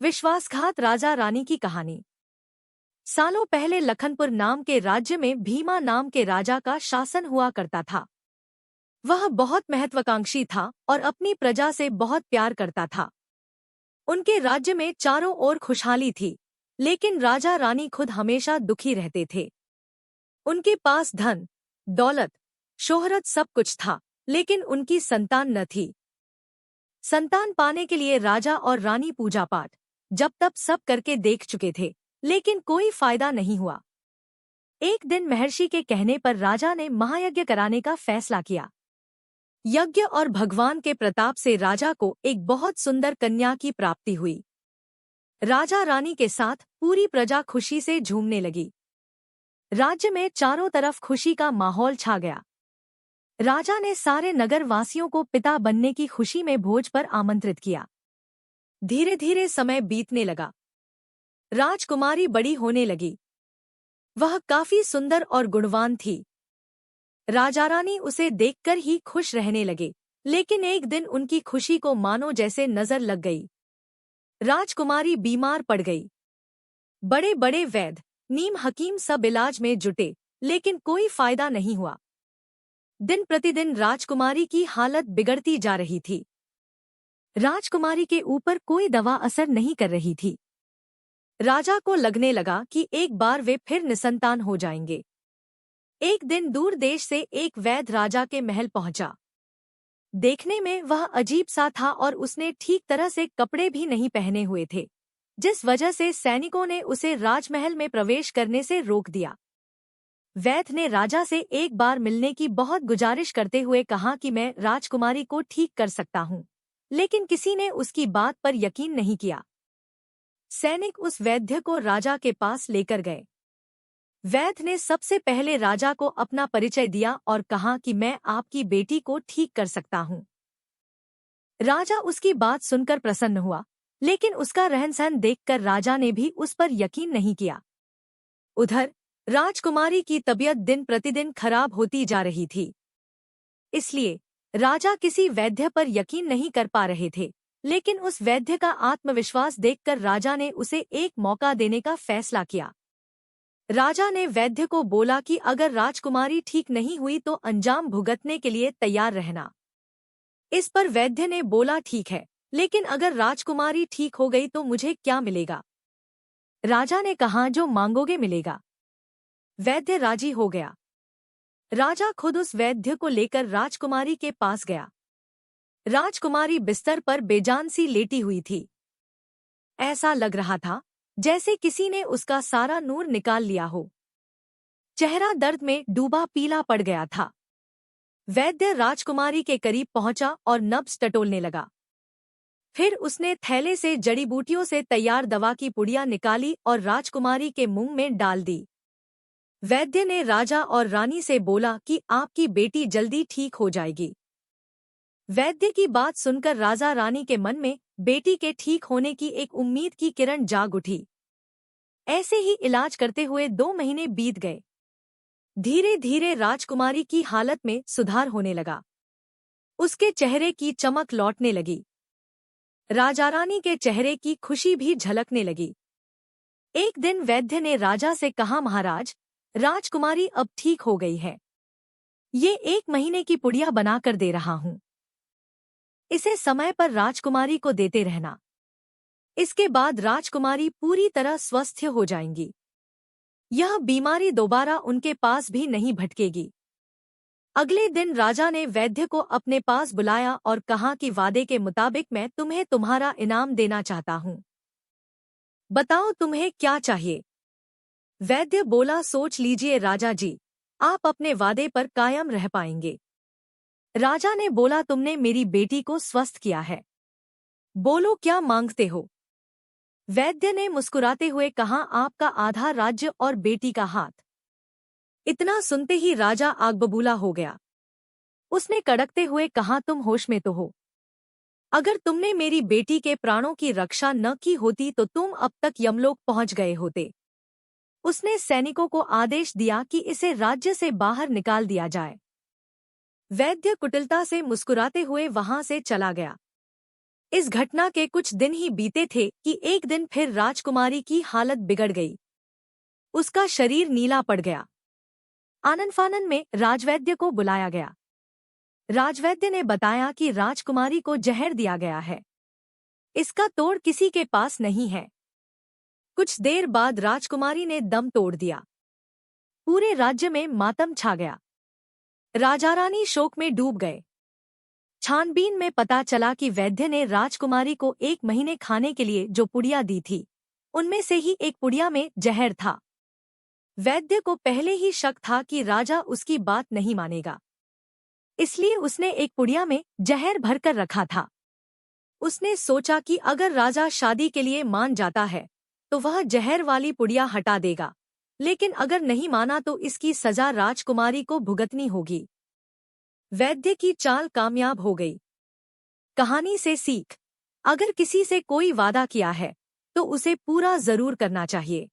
विश्वासघात राजा रानी की कहानी। सालों पहले लखनपुर नाम के राज्य में भीमा नाम के राजा का शासन हुआ करता था। वह बहुत महत्वाकांक्षी था और अपनी प्रजा से बहुत प्यार करता था। उनके राज्य में चारों ओर खुशहाली थी, लेकिन राजा रानी खुद हमेशा दुखी रहते थे। उनके पास धन, दौलत, शोहरत सब कुछ था, लेकिन उनकी संतान न थी। संतान पाने के लिए राजा और रानी पूजा पाठ जब तब सब करके देख चुके थे, लेकिन कोई फायदा नहीं हुआ। एक दिन महर्षि के कहने पर राजा ने महायज्ञ कराने का फैसला किया। यज्ञ और भगवान के प्रताप से राजा को एक बहुत सुंदर कन्या की प्राप्ति हुई। राजा रानी के साथ पूरी प्रजा खुशी से झूमने लगी। राज्य में चारों तरफ खुशी का माहौल छा गया। राजा ने सारे नगर वासियों को पिता बनने की खुशी में भोज पर आमंत्रित किया। धीरे धीरे समय बीतने लगा। राजकुमारी बड़ी होने लगी। वह काफी सुंदर और गुणवान थी। राजा रानी उसे देखकर ही खुश रहने लगे, लेकिन एक दिन उनकी खुशी को मानो जैसे नजर लग गई। राजकुमारी बीमार पड़ गई। बड़े बड़े वैद्य, नीम हकीम सब इलाज में जुटे, लेकिन कोई फायदा नहीं हुआ। दिन प्रतिदिन राजकुमारी की हालत बिगड़ती जा रही थी। राजकुमारी के ऊपर कोई दवा असर नहीं कर रही थी। राजा को लगने लगा कि एक बार वे फिर निसंतान हो जाएंगे। एक दिन दूर देश से एक वैद्य राजा के महल पहुंचा। देखने में वह अजीब सा था और उसने ठीक तरह से कपड़े भी नहीं पहने हुए थे, जिस वजह से सैनिकों ने उसे राजमहल में प्रवेश करने से रोक दिया। वैद्य ने राजा से एक बार मिलने की बहुत गुजारिश करते हुए कहा कि मैं राजकुमारी को ठीक कर सकता हूँ, लेकिन किसी ने उसकी बात पर यकीन नहीं किया। सैनिक उस वैद्य को राजा के पास लेकर गए। वैद्य ने सबसे पहले राजा को अपना परिचय दिया और कहा कि मैं आपकी बेटी को ठीक कर सकता हूँ। राजा उसकी बात सुनकर प्रसन्न हुआ, लेकिन उसका रहन सहन देखकर राजा ने भी उस पर यकीन नहीं किया। उधर राजकुमारी की तबीयत दिन प्रतिदिन खराब होती जा रही थी। इसलिए राजा किसी वैद्य पर यकीन नहीं कर पा रहे थे, लेकिन उस वैद्य का आत्मविश्वास देखकर राजा ने उसे एक मौका देने का फैसला किया। राजा ने वैद्य को बोला कि अगर राजकुमारी ठीक नहीं हुई तो अंजाम भुगतने के लिए तैयार रहना। इस पर वैद्य ने बोला ठीक है, लेकिन अगर राजकुमारी ठीक हो गई तो मुझे क्या मिलेगा? राजा ने कहा जो मांगोगे मिलेगा। वैद्य राजी हो गया। राजा खुद उस वैद्य को लेकर राजकुमारी के पास गया। राजकुमारी बिस्तर पर बेजान सी लेटी हुई थी। ऐसा लग रहा था जैसे किसी ने उसका सारा नूर निकाल लिया हो। चेहरा दर्द में डूबा पीला पड़ गया था। वैद्य राजकुमारी के करीब पहुंचा और नब्ज टटोलने लगा। फिर उसने थैले से जड़ी बूटियों से तैयार दवा की पुड़िया निकाली और राजकुमारी के मुंह में डाल दी। वैद्य ने राजा और रानी से बोला कि आपकी बेटी जल्दी ठीक हो जाएगी। वैद्य की बात सुनकर राजा रानी के मन में बेटी के ठीक होने की एक उम्मीद की किरण जाग उठी। ऐसे ही इलाज करते हुए 2 महीने बीत गए। धीरे धीरे राजकुमारी की हालत में सुधार होने लगा। उसके चेहरे की चमक लौटने लगी। राजा रानी के चेहरे की खुशी भी झलकने लगी। एक दिन वैद्य ने राजा से कहा, महाराज, राजकुमारी अब ठीक हो गई है। ये 1 महीने की पुड़िया बनाकर दे रहा हूँ। इसे समय पर राजकुमारी को देते रहना। इसके बाद राजकुमारी पूरी तरह स्वस्थ हो जाएंगी। यह बीमारी दोबारा उनके पास भी नहीं भटकेगी। अगले दिन राजा ने वैद्य को अपने पास बुलाया और कहा कि वादे के मुताबिक मैं तुम्हें तुम्हारा इनाम देना चाहता हूँ। बताओ तुम्हें क्या चाहिए? वैद्य बोला, सोच लीजिए राजा जी, आप अपने वादे पर कायम रह पाएंगे। राजा ने बोला, तुमने मेरी बेटी को स्वस्थ किया है, बोलो क्या मांगते हो? वैद्य ने मुस्कुराते हुए कहा, आपका आधा राज्य और बेटी का हाथ। इतना सुनते ही राजा आग बबूला हो गया। उसने कड़कते हुए कहा, तुम होश में तो हो? अगर तुमने मेरी बेटी के प्राणों की रक्षा न की होती तो तुम अब तक यमलोक पहुंच गए होते। उसने सैनिकों को आदेश दिया कि इसे राज्य से बाहर निकाल दिया जाए। वैद्य कुटिलता से मुस्कुराते हुए वहां से चला गया। इस घटना के कुछ दिन ही बीते थे कि एक दिन फिर राजकुमारी की हालत बिगड़ गई। उसका शरीर नीला पड़ गया। आनन-फानन में राजवैद्य को बुलाया गया। राजवैद्य ने बताया कि राजकुमारी को जहर दिया गया है। इसका तोड़ किसी के पास नहीं है। कुछ देर बाद राजकुमारी ने दम तोड़ दिया। पूरे राज्य में मातम छा गया। राजा रानी शोक में डूब गए। छानबीन में पता चला कि वैद्य ने राजकुमारी को 1 महीने खाने के लिए जो पुड़िया दी थी, उनमें से ही एक पुड़िया में जहर था। वैद्य को पहले ही शक था कि राजा उसकी बात नहीं मानेगा, इसलिए उसने एक पुड़िया में जहर भरकर रखा था। उसने सोचा कि अगर राजा शादी के लिए मान जाता है तो वह जहर वाली पुड़िया हटा देगा, लेकिन अगर नहीं माना तो इसकी सजा राजकुमारी को भुगतनी होगी। वैद्य की चाल कामयाब हो गई। कहानी से सीख: अगर किसी से कोई वादा किया है तो उसे पूरा जरूर करना चाहिए।